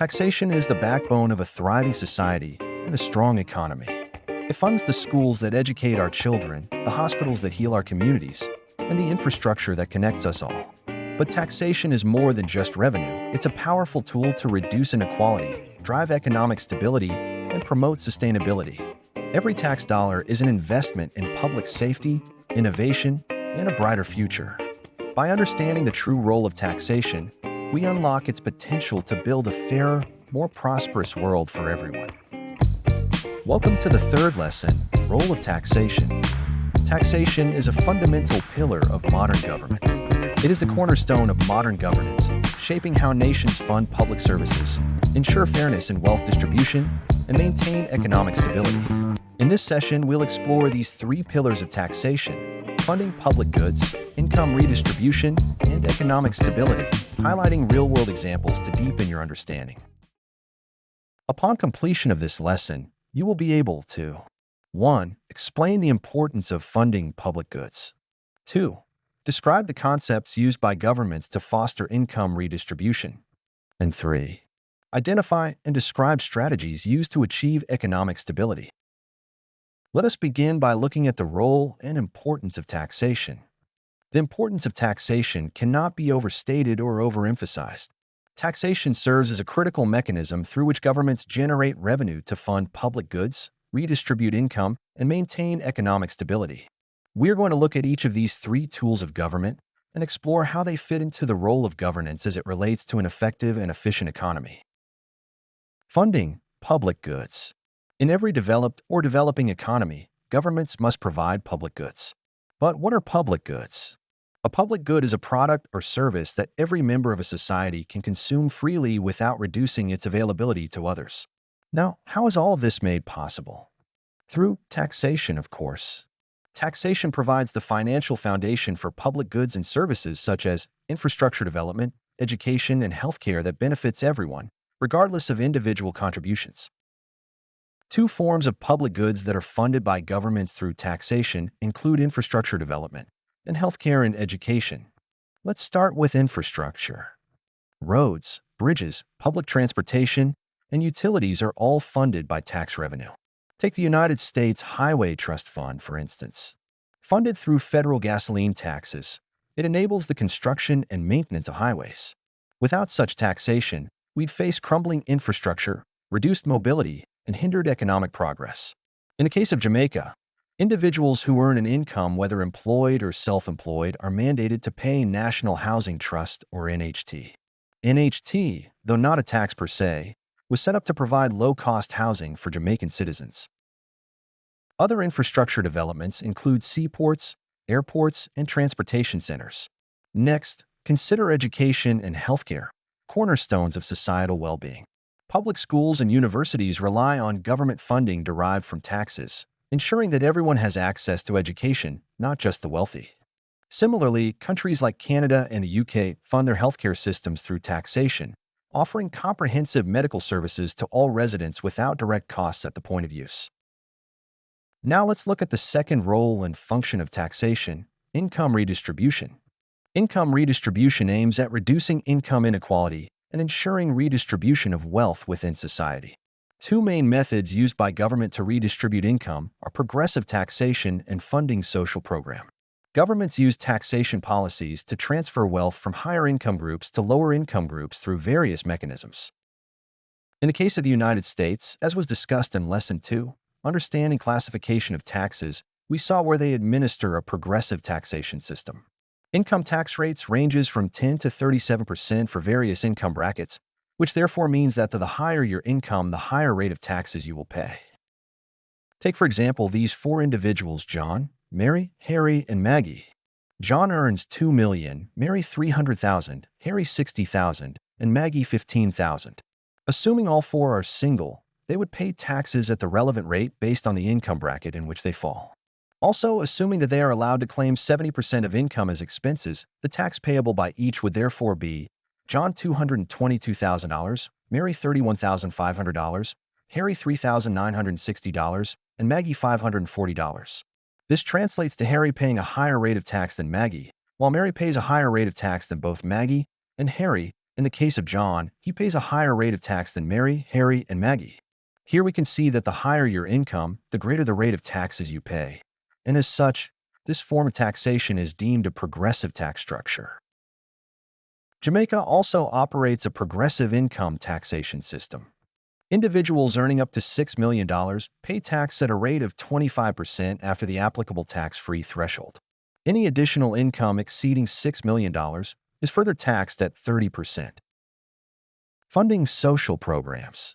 Taxation is the backbone of a thriving society and a strong economy. It funds the schools that educate our children, the hospitals that heal our communities, and the infrastructure that connects us all. But taxation is more than just revenue. It's a powerful tool to reduce inequality, drive economic stability, and promote sustainability. Every tax dollar is an investment in public safety, innovation, and a brighter future. By understanding the true role of taxation, we unlock its potential to build a fairer, more prosperous world for everyone. Welcome to the third lesson, Role of Taxation. Taxation is a fundamental pillar of modern government. It is the cornerstone of modern governance, shaping how nations fund public services, ensure fairness in wealth distribution, and maintain economic stability. In this session, we'll explore these three pillars of taxation: funding public goods, income redistribution, and economic stability, highlighting real-world examples to deepen your understanding. Upon completion of this lesson, you will be able to 1. Explain the importance of funding public goods. 2. Describe the concepts used by governments to foster income redistribution. And 3. Identify and describe strategies used to achieve economic stability. Let us begin by looking at the role and importance of taxation. The importance of taxation cannot be overstated or overemphasized. Taxation serves as a critical mechanism through which governments generate revenue to fund public goods, redistribute income, and maintain economic stability. We're going to look at each of these three tools of government and explore how they fit into the role of governance as it relates to an effective and efficient economy. Funding public goods. In every developed or developing economy, governments must provide public goods. But what are public goods? A public good is a product or service that every member of a society can consume freely without reducing its availability to others. Now, how is all of this made possible? Through taxation, of course. Taxation provides the financial foundation for public goods and services such as infrastructure development, education, and healthcare that benefits everyone, regardless of individual contributions. Two forms of public goods that are funded by governments through taxation include infrastructure development and healthcare and education. Let's start with infrastructure. Roads, bridges, public transportation, and utilities are all funded by tax revenue. Take the United States Highway Trust Fund, for instance. Funded through federal gasoline taxes, it enables the construction and maintenance of highways. Without such taxation, we'd face crumbling infrastructure, reduced mobility, and hindered economic progress. In the case of Jamaica, individuals who earn an income, whether employed or self-employed, are mandated to pay National Housing Trust, or NHT. NHT, though not a tax per se, was set up to provide low-cost housing for Jamaican citizens. Other infrastructure developments include seaports, airports, and transportation centers. Next, consider education and healthcare, cornerstones of societal well-being. Public schools and universities rely on government funding derived from taxes, ensuring that everyone has access to education, not just the wealthy. Similarly, countries like Canada and the UK fund their healthcare systems through taxation, offering comprehensive medical services to all residents without direct costs at the point of use. Now let's look at the second role and function of taxation: income redistribution. Income redistribution aims at reducing income inequality and ensuring redistribution of wealth within society. Two main methods used by government to redistribute income are progressive taxation and funding social program. Governments use taxation policies to transfer wealth from higher income groups to lower income groups through various mechanisms. In the case of the United States, as was discussed in Lesson 2, Understanding Classification of Taxes, we saw where they administer a progressive taxation system. Income tax rates ranges from 10 to 37% for various income brackets, which therefore means that the higher your income, the higher rate of taxes you will pay. Take, for example, these four individuals: John, Mary, Harry, and Maggie. John earns $2 million, Mary $300,000, Harry $60,000, and Maggie $15,000. Assuming all four are single, they would pay taxes at the relevant rate based on the income bracket in which they fall. Also, assuming that they are allowed to claim 70% of income as expenses, the tax payable by each would therefore be John $222,000, Mary $31,500, Harry $3,960, and Maggie $540. This translates to Harry paying a higher rate of tax than Maggie, while Mary pays a higher rate of tax than both Maggie and Harry, In the case of John, he pays a higher rate of tax than Mary, Harry, and Maggie. Here we can see that the higher your income, the greater the rate of taxes you pay. And as such, this form of taxation is deemed a progressive tax structure. Jamaica also operates a progressive income taxation system. Individuals earning up to $6 million pay tax at a rate of 25% after the applicable tax-free threshold. Any additional income exceeding $6 million is further taxed at 30%. Funding social programs.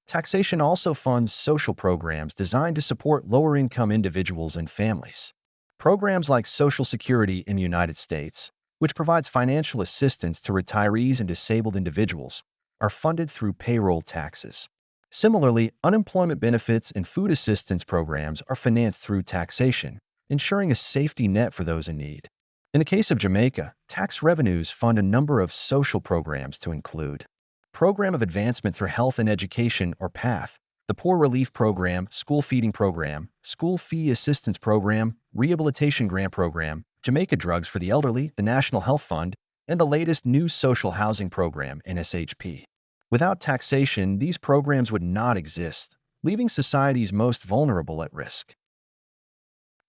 Taxation also funds social programs designed to support lower-income individuals and families. Programs like Social Security in the United States, which provides financial assistance to retirees and disabled individuals, are funded through payroll taxes. Similarly, unemployment benefits and food assistance programs are financed through taxation, ensuring a safety net for those in need. In the case of Jamaica, tax revenues fund a number of social programs to include Program of Advancement for Health and Education, or PATH, the Poor Relief Program, School Feeding Program, School Fee Assistance Program, Rehabilitation Grant Program, Jamaica Drugs for the Elderly, the National Health Fund, and the latest New Social Housing Program, NSHP. Without taxation, these programs would not exist, leaving society's most vulnerable at risk.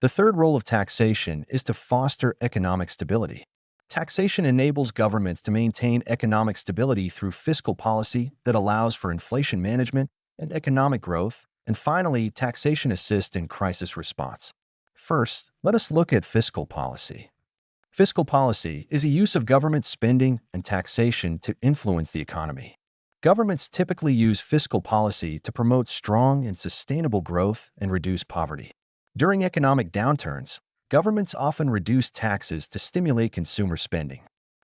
The third role of taxation is to foster economic stability. Taxation enables governments to maintain economic stability through fiscal policy that allows for inflation management and economic growth, and finally, taxation assists in crisis response. First, let us look at fiscal policy. Fiscal policy is the use of government spending and taxation to influence the economy. Governments typically use fiscal policy to promote strong and sustainable growth and reduce poverty. During economic downturns, governments often reduce taxes to stimulate consumer spending.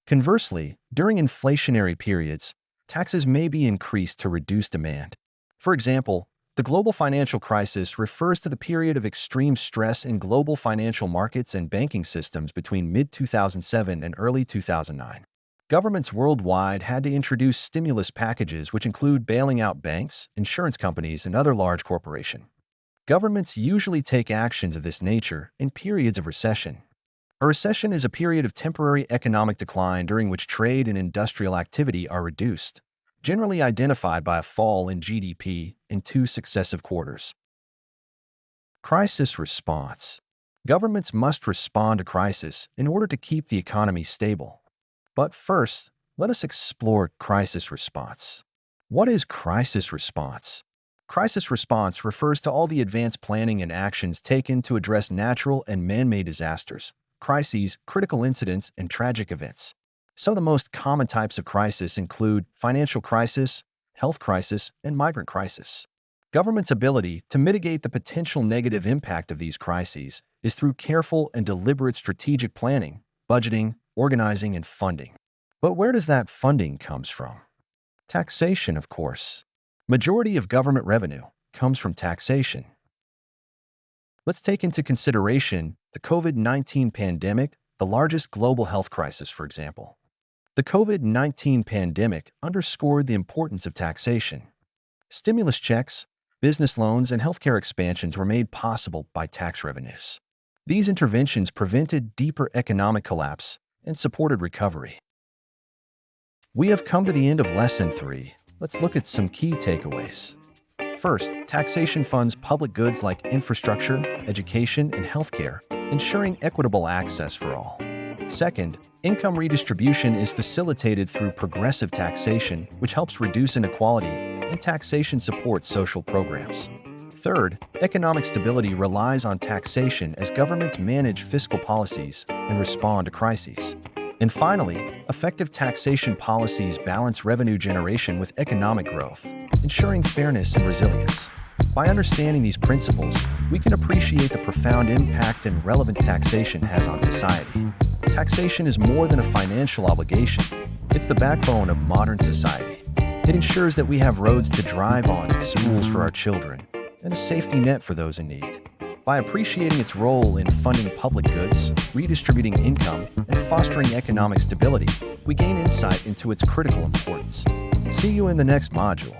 Conversely, during inflationary periods, taxes may be increased to reduce demand. For example, the global financial crisis refers to the period of extreme stress in global financial markets and banking systems between mid-2007 and early 2009. Governments worldwide had to introduce stimulus packages which include bailing out banks, insurance companies, and other large corporations. Governments usually take actions of this nature in periods of recession. A recession is a period of temporary economic decline during which trade and industrial activity are reduced, generally identified by a fall in GDP in 2 successive quarters. Crisis response. Governments must respond to crisis in order to keep the economy stable. But first, let us explore crisis response. What is crisis response? Crisis response refers to all the advanced planning and actions taken to address natural and man-made disasters, crises, critical incidents, and tragic events. Some of the most common types of crisis include financial crisis, health crisis, and migrant crisis. Government's ability to mitigate the potential negative impact of these crises is through careful and deliberate strategic planning, budgeting, organizing, and funding. But where does that funding comes from? Taxation, of course. Majority of government revenue comes from taxation. Let's take into consideration the COVID-19 pandemic, the largest global health crisis, for example. The COVID-19 pandemic underscored the importance of taxation. Stimulus checks, business loans, and healthcare expansions were made possible by tax revenues. These interventions prevented deeper economic collapse and supported recovery. We have come to the end of Lesson 3. Let's look at some key takeaways. First, taxation funds public goods like infrastructure, education, and healthcare, ensuring equitable access for all. Second, income redistribution is facilitated through progressive taxation, which helps reduce inequality, and taxation supports social programs. Third, economic stability relies on taxation as governments manage fiscal policies and respond to crises. And finally, effective taxation policies balance revenue generation with economic growth, ensuring fairness and resilience. By understanding these principles, we can appreciate the profound impact and relevance taxation has on society. Taxation is more than a financial obligation. It's the backbone of modern society. It ensures that we have roads to drive on, schools for our children, and a safety net for those in need. By appreciating its role in funding public goods, redistributing income, and fostering economic stability, we gain insight into its critical importance. See you in the next module.